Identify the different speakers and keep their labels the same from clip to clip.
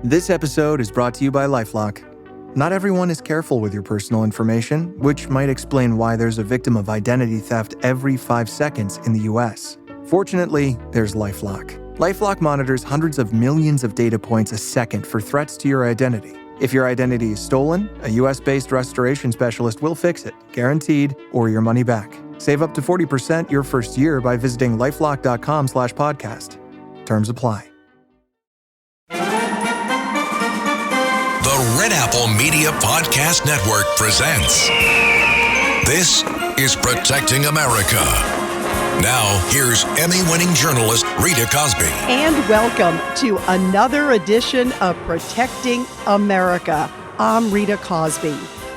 Speaker 1: This episode is brought to you by LifeLock. Not everyone is careful with your personal information, which might explain why there's a victim of identity theft every 5 seconds in the US. Fortunately, there's LifeLock. LifeLock monitors hundreds of millions of data points a second for threats to your identity. If your identity is stolen, a US-based restoration specialist will fix it, guaranteed, or your money back. Save up to 40% your first year by visiting lifelock.com/podcast. Terms apply.
Speaker 2: The Red Apple Media Podcast Network presents This is Protecting America. Now, here's Emmy-winning journalist Rita Cosby.
Speaker 3: And welcome to another edition of Protecting America. I'm Rita Cosby.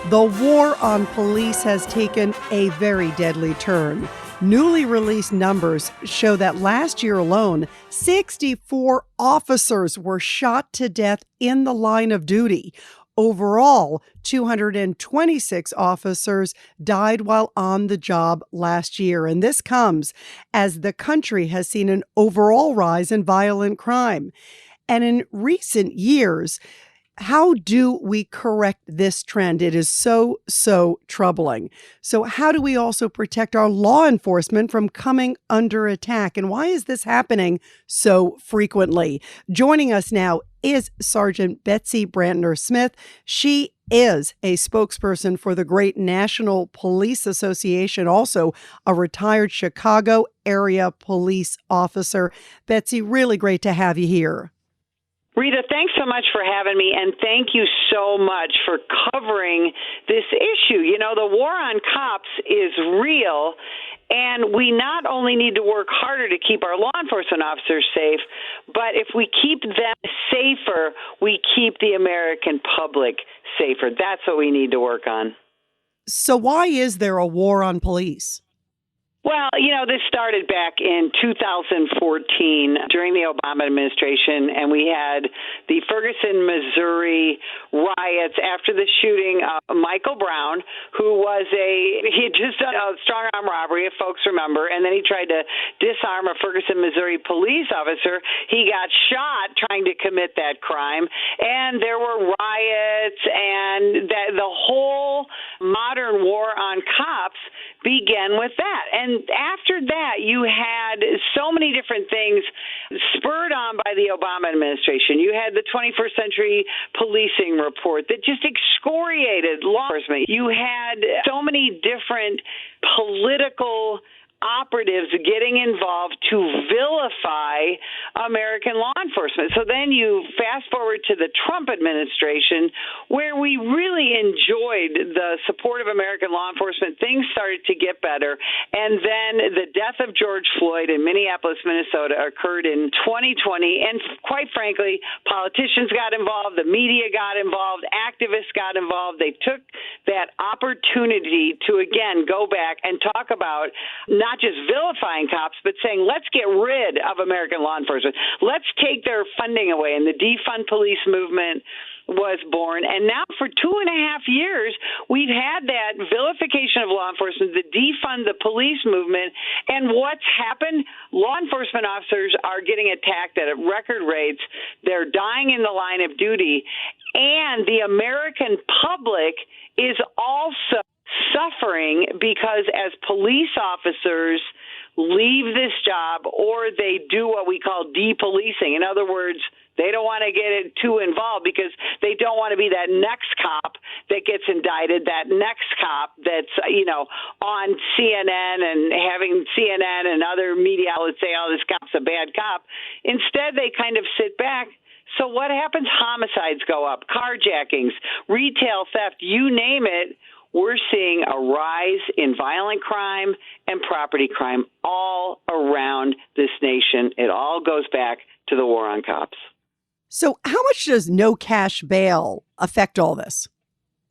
Speaker 3: The war on police has taken a very deadly turn. Newly released numbers show that last year alone, 64 officers were shot to death in the line of duty. Overall, 226 officers died while on the job last year. And this comes as the country has seen an overall rise in violent crime. And in recent years, how do we correct this trend? It is so troubling. So how do we also protect our law enforcement from coming under attack? And why is this happening so frequently? Joining us now is Sergeant Betsy Brantner Smith. She is a spokesperson for the great National Police Association, also a retired Chicago area police officer. Betsy, really great to have you here.
Speaker 4: Rita, thanks so much for having me, and thank you so much for covering this issue. You know, the war on cops is real, and we not only need to work harder to keep our law enforcement officers safe, but if we keep them safer, we keep the American public safer. That's what we need to work on.
Speaker 3: So why is there a war on police?
Speaker 4: Well, you know, this started back in 2014 during the Obama administration, and we had the Ferguson, Missouri riots after the shooting of Michael Brown, who he had just done a strong arm robbery, if folks remember, and then he tried to disarm a Ferguson, Missouri police officer. He got shot trying to commit that crime, and there were riots, and the whole modern war on cops began with that. And after that, you had so many different things spurred on by the Obama administration. You had the 21st Century Policing Report that just excoriated law enforcement. You had so many different political operatives getting involved to vilify American law enforcement. So then you fast forward to the Trump administration, where we really enjoyed the support of American law enforcement. Things started to get better. And then the death of George Floyd in Minneapolis, Minnesota occurred in 2020. And quite frankly, politicians got involved, the media got involved, activists got involved. They took that opportunity to, again, go back and talk about not just vilifying cops, but saying, let's get rid of American law enforcement. Let's take their funding away. And the defund police movement was born. And now for 2.5 years, we've had that vilification of law enforcement, the defund the police movement. And what's happened? Law enforcement officers are getting attacked at record rates. They're dying in the line of duty. And the American public is also suffering because as police officers leave this job or they do what we call depolicing. In other words, they don't want to get it too involved because they don't want to be that next cop that gets indicted, that next cop that's, on CNN and having CNN and other media outlets say, oh, this cop's a bad cop. Instead, they kind of sit back. So what happens? Homicides go up, carjackings, retail theft, you name it. We're seeing a rise in violent crime and property crime all around this nation. It all goes back to the war on cops.
Speaker 3: So how much does no cash bail affect all this?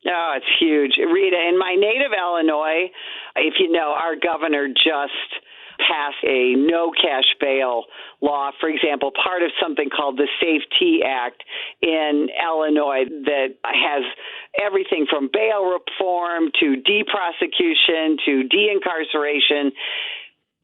Speaker 4: Oh, it's huge. Rita, in my native Illinois, if you know, our governor just passed a no cash bail law, for example, part of something called the Safety Act in Illinois that has everything from bail reform to deprosecution to de-incarceration.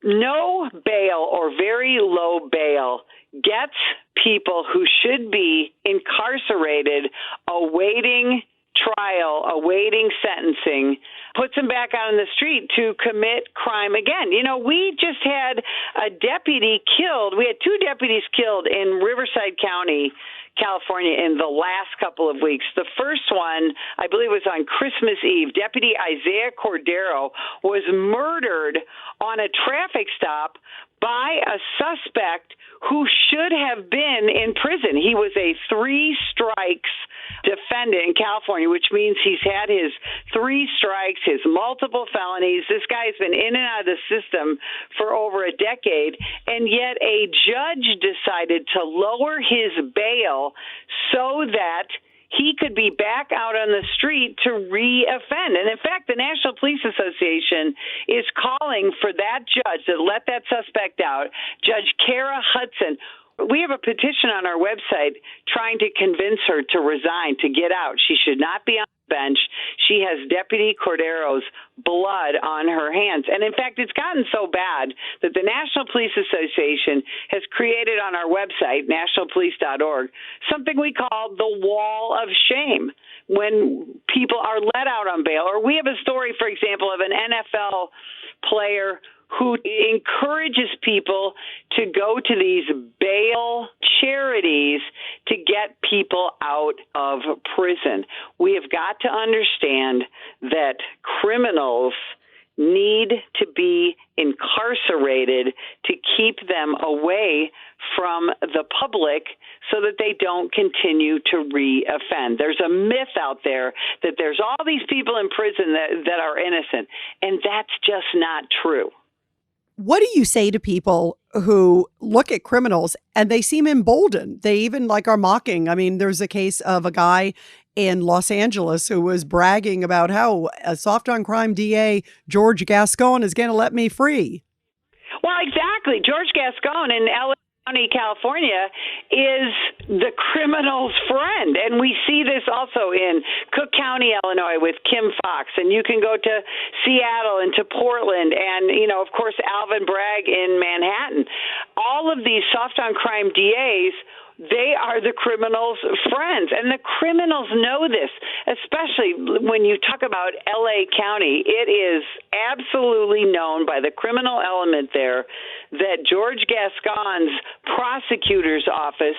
Speaker 4: no bail or very low bail gets people who should be incarcerated awaiting trial, awaiting sentencing, puts them back out on the street to commit crime again. You know, we just had a deputy killed. We had two deputies killed in Riverside County, California, in the last couple of weeks. The first one, I believe, was on Christmas Eve. Deputy Isaiah Cordero was murdered on a traffic stop by a suspect who should have been in prison. He was a 3 strikes defendant in California, which means he's had his 3 strikes, his multiple felonies. This guy's been in and out of the system for over a decade, and yet a judge decided to lower his bail so that he could be back out on the street to re-offend. And in fact, the National Police Association is calling for that judge to let that suspect out, Judge Kara Hudson. We have a petition on our website trying to convince her to resign, to get out. She should not be on the bench. She has Deputy Cordero's blood on her hands. And in fact, it's gotten so bad that the National Police Association has created on our website, nationalpolice.org, something we call the wall of shame when people are let out on bail. Or we have a story, for example, of an NFL player who encourages people to go to these bail charities to get people out of prison. We have got to understand that criminals need to be incarcerated to keep them away from the public so that they don't continue to re-offend. There's a myth out there that there's all these people in prison that are innocent, and that's just not true.
Speaker 3: What do you say to people who look at criminals and they seem emboldened? They even are mocking. I mean, there's a case of a guy in Los Angeles who was bragging about how a soft on crime DA, George Gascon, is going to let me free.
Speaker 4: Well, exactly. George Gascon in LA County, California, is the criminal's friend. And we see this also in Cook County, Illinois, with Kim Fox. And you can go to Seattle and to Portland and, of course, Alvin Bragg in Manhattan. All of these soft on crime DAs, they are the criminals' friends. And the criminals know this, especially when you talk about L.A. County. It is absolutely known by the criminal element there that George Gascon's prosecutor's office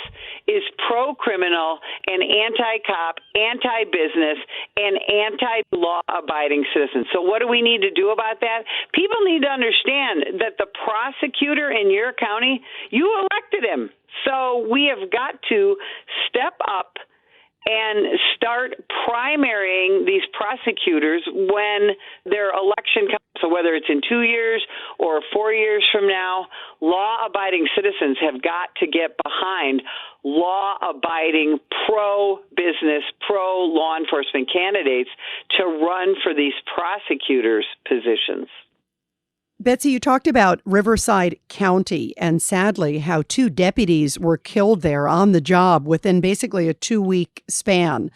Speaker 4: is pro-criminal and anti-cop, anti-business, and anti-law-abiding citizens. So what do we need to do about that? People need to understand that the prosecutor in your county, you elected him. So we have got to step up and start primarying these prosecutors when their election comes. So whether it's in 2 years or 4 years from now, law-abiding citizens have got to get behind law-abiding, pro-business, pro-law enforcement candidates to run for these prosecutors' positions.
Speaker 3: Betsy, you talked about Riverside County and sadly how 2 deputies were killed there on the job within basically a 2-week span.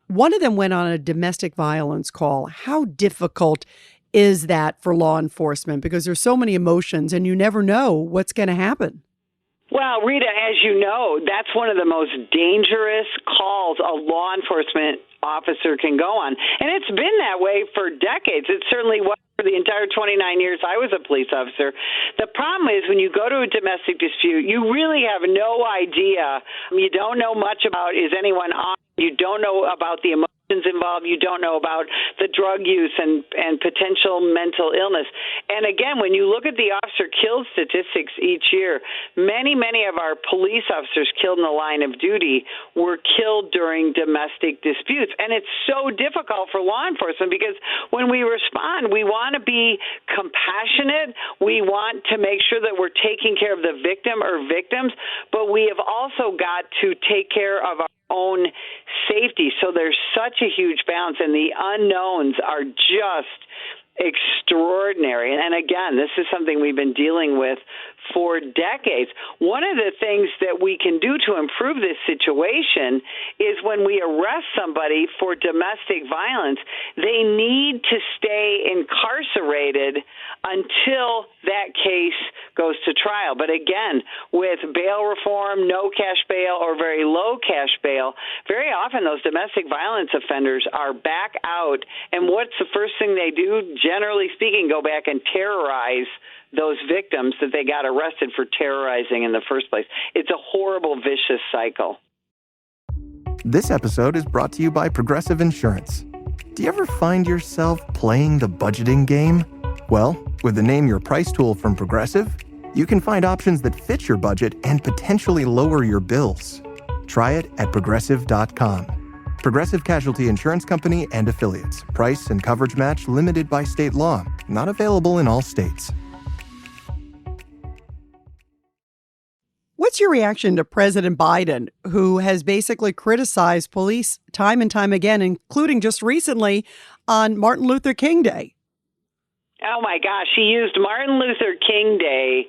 Speaker 3: One of them went on a domestic violence call. How difficult is that for law enforcement? Because there's so many emotions and you never know what's going to happen.
Speaker 4: Well, Rita, as you know, that's one of the most dangerous calls a law enforcement officer can go on. And it's been that way for decades. It certainly was for the entire 29 years I was a police officer. The problem is when you go to a domestic dispute, you really have no idea. You don't know much about, is anyone on? You don't know about the emotions involved. You don't know about the drug use and potential mental illness. And again, when you look at the officer killed statistics each year, many of our police officers killed in the line of duty were killed during domestic disputes. And it's so difficult for law enforcement because when we respond, we want to be compassionate. We want to make sure that we're taking care of the victim or victims, but we have also got to take care of our own safety. So there's such a huge balance, and the unknowns are just extraordinary. And again, this is something we've been dealing with for decades. One of the things that we can do to improve this situation is when we arrest somebody for domestic violence, they need to stay incarcerated until that case goes to trial. But again, with bail reform, no cash bail or very low cash bail, very often those domestic violence offenders are back out. And what's the first thing they do? Generally speaking, go back and terrorize those victims that they got arrested for terrorizing in the first place. It's a horrible, vicious cycle.
Speaker 1: This episode is brought to you by Progressive Insurance. Do you ever find yourself playing the budgeting game? Well, with the Name Your Price tool from Progressive, you can find options that fit your budget and potentially lower your bills. Try it at Progressive.com. Progressive Casualty Insurance Company and Affiliates. Price and coverage match limited by state law. Not available in all states.
Speaker 3: What's your reaction to President Biden, who has basically criticized police time and time again, including just recently on Martin Luther King Day?
Speaker 4: Oh, my gosh. He used Martin Luther King Day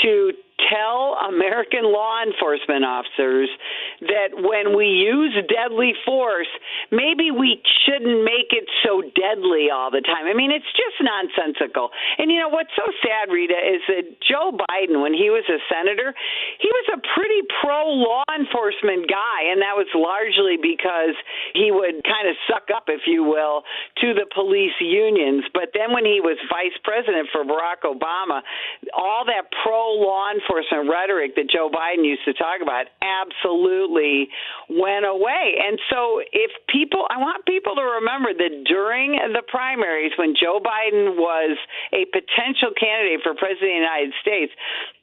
Speaker 4: to tell American law enforcement officers that when we use deadly force, maybe we shouldn't make it so deadly all the time. I mean, it's just nonsensical. And, you know, what's so sad, Rita, is that Joe Biden, when he was a senator, he was a pretty pro-law enforcement guy, and that was largely because he would kind of suck up, if you will, to the police unions. But then when he was vice president for Barack Obama, all that pro-law enforcement rhetoric that Joe Biden used to talk about absolutely went away. And so I want people to remember that during the primaries, when Joe Biden was a potential candidate for president of the United States,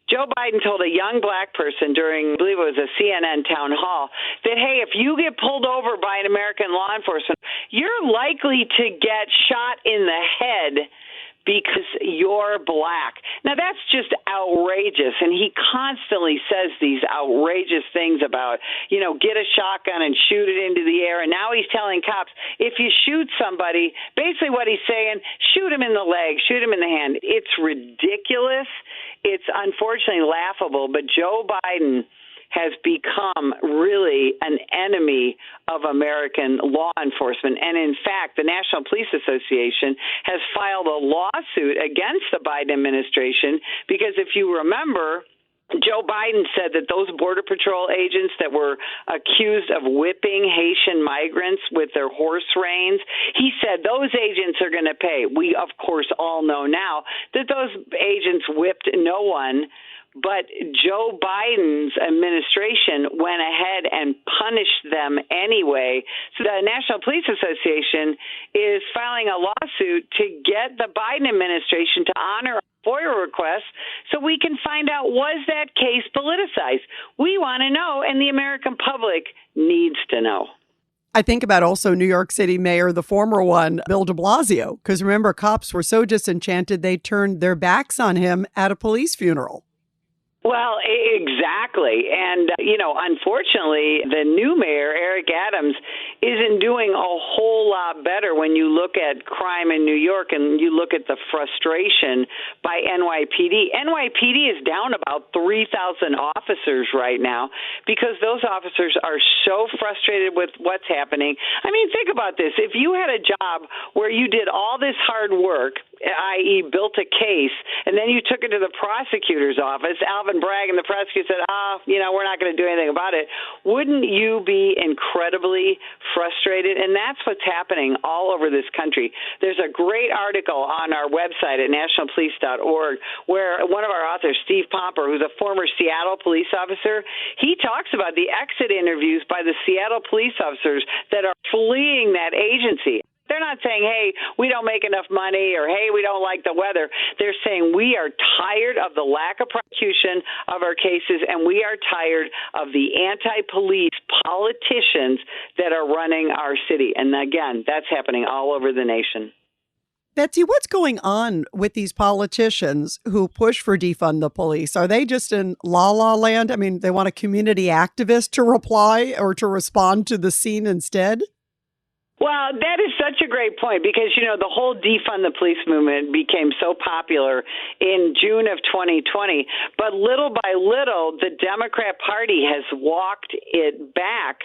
Speaker 4: Joe Biden told a young black person during, I believe it was a CNN town hall, that, hey, if you get pulled over by an American law enforcement, you're likely to get shot in the head because you're black. Now, that's just outrageous, and he constantly says these outrageous things about, you know, get a shotgun and shoot it into the air, and now he's telling cops, if you shoot somebody, basically what he's saying, shoot him in the leg, shoot him in the hand. It's ridiculous. It's unfortunately laughable, but Joe Biden has become really an enemy of American law enforcement. And in fact, the National Police Association has filed a lawsuit against the Biden administration because if you remember, Joe Biden said that those Border Patrol agents that were accused of whipping Haitian migrants with their horse reins, he said those agents are going to pay. We, of course, all know now that those agents whipped no one. But Joe Biden's administration went ahead and punished them anyway. So the National Police Association is filing a lawsuit to get the Biden administration to honor FOIA requests so we can find out, was that case politicized? We want to know, and the American public needs to know.
Speaker 3: I think about also New York City Mayor, the former one, Bill de Blasio, because remember, cops were so disenchanted they turned their backs on him at a police funeral.
Speaker 4: Well, exactly. And, you know, unfortunately, the new mayor, Eric Adams, isn't doing a whole lot better when you look at crime in New York and you look at the frustration by NYPD. NYPD is down about 3,000 officers right now because those officers are so frustrated with what's happening. I mean, think about this. If you had a job where you did all this hard work, i.e. built a case, and then you took it to the prosecutor's office, Alvin Bragg and the prosecutor said, we're not going to do anything about it. Wouldn't you be incredibly frustrated? And that's what's happening all over this country. There's a great article on our website at nationalpolice.org where one of our authors, Steve Pomper, who's a former Seattle police officer, he talks about the exit interviews by the Seattle police officers that are fleeing that agency. They're not saying, hey, we don't make enough money or, hey, we don't like the weather. They're saying we are tired of the lack of prosecution of our cases, and we are tired of the anti-police politicians that are running our city. And again, that's happening all over the nation.
Speaker 3: Betsy, what's going on with these politicians who push for defund the police? Are they just in la-la land? I mean, they want a community activist to reply or to respond to the scene instead?
Speaker 4: Well, that is such a great point because, the whole defund the police movement became so popular in June of 2020. But little by little, the Democrat Party has walked it back.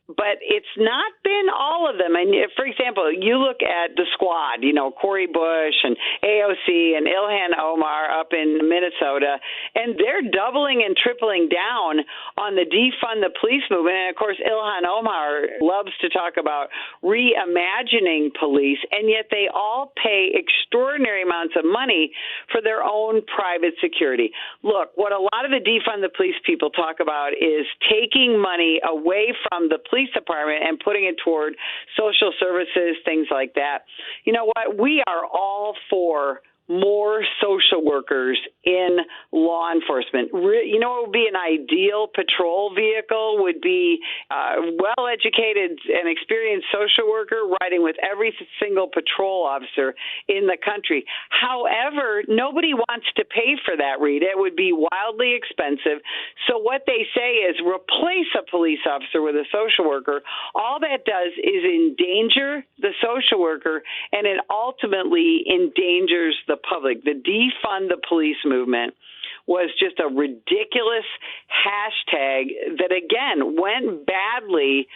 Speaker 4: But it's not been all of them. And for example, you look at the squad, Cori Bush and AOC and Ilhan Omar up in Minnesota, and they're doubling and tripling down on the defund the police movement. And of course, Ilhan Omar loves to talk about reimagining police, and yet they all pay extraordinary amounts of money for their own private security. Look, what a lot of the defund the police people talk about is taking money away from the police department and putting it toward social services, things like that. You know what? We are all for more social workers in law enforcement. What would be an ideal patrol vehicle would be a well-educated and experienced social worker riding with every single patrol officer in the country. However, nobody wants to pay for that, Rita. It would be wildly expensive. So what they say is replace a police officer with a social worker. All that does is endanger the social worker, and it ultimately endangers the public. The defund the police movement was just a ridiculous hashtag that, again, went badly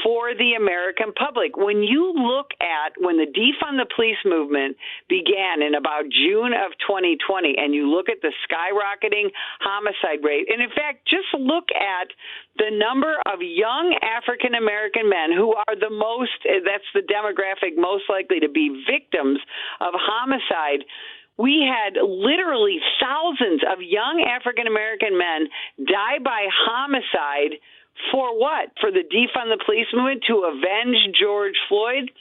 Speaker 4: for the American public. When you look at when the defund the police movement began in about June of 2020, and you look at the skyrocketing homicide rate, and in fact, just look at the number of young African-American men who are that's the demographic most likely to be victims of homicide. We had literally thousands of young African-American men die by homicide for what? For the defund the police movement, to avenge George Floyd?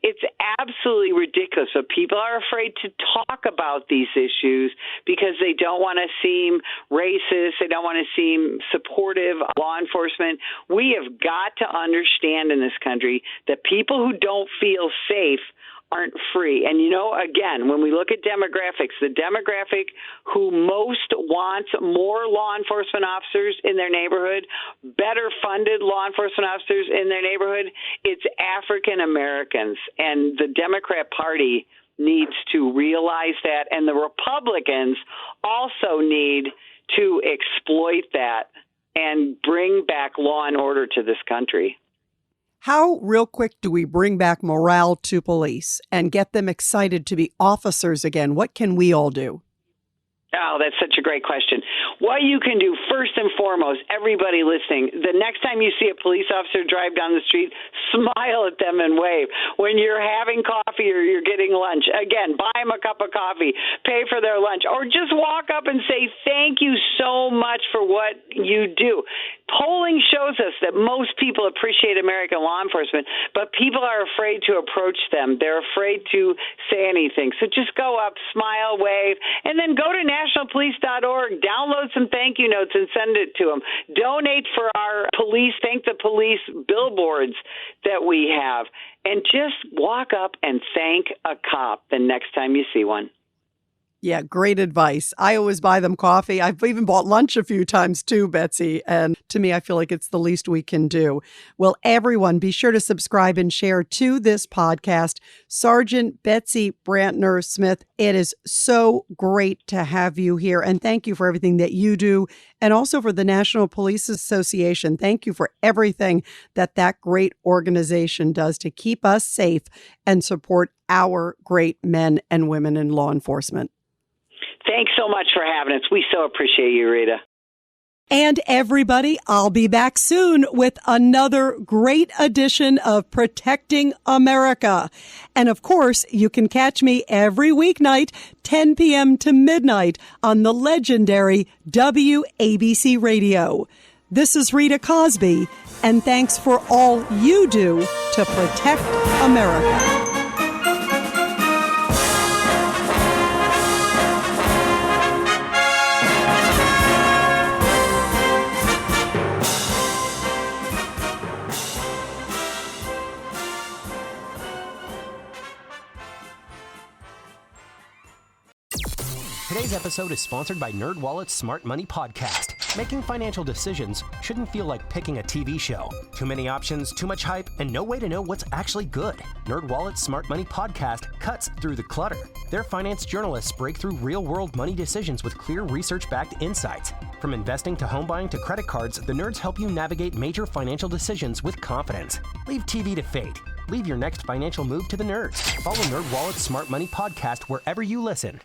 Speaker 4: It's absolutely ridiculous. So people are afraid to talk about these issues because they don't want to seem racist. They don't want to seem supportive of law enforcement. We have got to understand in this country that people who don't feel safe aren't free. And, again, when we look at demographics, the demographic who most wants more law enforcement officers in their neighborhood, better funded law enforcement officers in their neighborhood, it's African Americans. And the Democrat Party needs to realize that. And the Republicans also need to exploit that and bring back law and order to this country.
Speaker 3: How, real quick, do we bring back morale to police and get them excited to be officers again? What can we all do?
Speaker 4: Oh, that's such a great question. What you can do, first and foremost, everybody listening, the next time you see a police officer drive down the street, smile at them and wave. When you're having coffee or you're getting lunch, again, buy them a cup of coffee, pay for their lunch, or just walk up and say, thank you so much for what you do. Polling shows us that most people appreciate American law enforcement, but people are afraid to approach them. They're afraid to say anything. So just go up, smile, wave, and then go to nationalpolice.org, download some thank you notes and send it to them. Donate for our police, thank the police billboards that we have, and just walk up and thank a cop the next time you see one.
Speaker 3: Yeah, great advice. I always buy them coffee. I've even bought lunch a few times too, Betsy. And to me, I feel like it's the least we can do. Well, everyone, be sure to subscribe and share to this podcast. Sergeant Betsy Brantner Smith, it is so great to have you here. And thank you for everything that you do. And also for the National Police Association. Thank you for everything that great organization does to keep us safe and support our great men and women in law enforcement.
Speaker 4: Thanks so much for having us. We so appreciate you, Rita.
Speaker 3: And everybody, I'll be back soon with another great edition of Protecting America. And of course, you can catch me every weeknight, 10 p.m. to midnight on the legendary WABC Radio. This is Rita Cosby, and thanks for all you do to protect America.
Speaker 5: Today's Today's episode is sponsored by NerdWallet's Smart Money Podcast. Making financial decisions shouldn't feel like picking a TV show. Too many options, too much hype, and no way to know what's actually good. NerdWallet's Smart Money Podcast cuts through the clutter. Their finance journalists break through real-world money decisions with clear research-backed insights. From investing to home buying to credit cards, the nerds help you navigate major financial decisions with confidence. Leave TV to fate. Leave your next financial move to the nerds. Follow NerdWallet's Smart Money Podcast wherever you listen.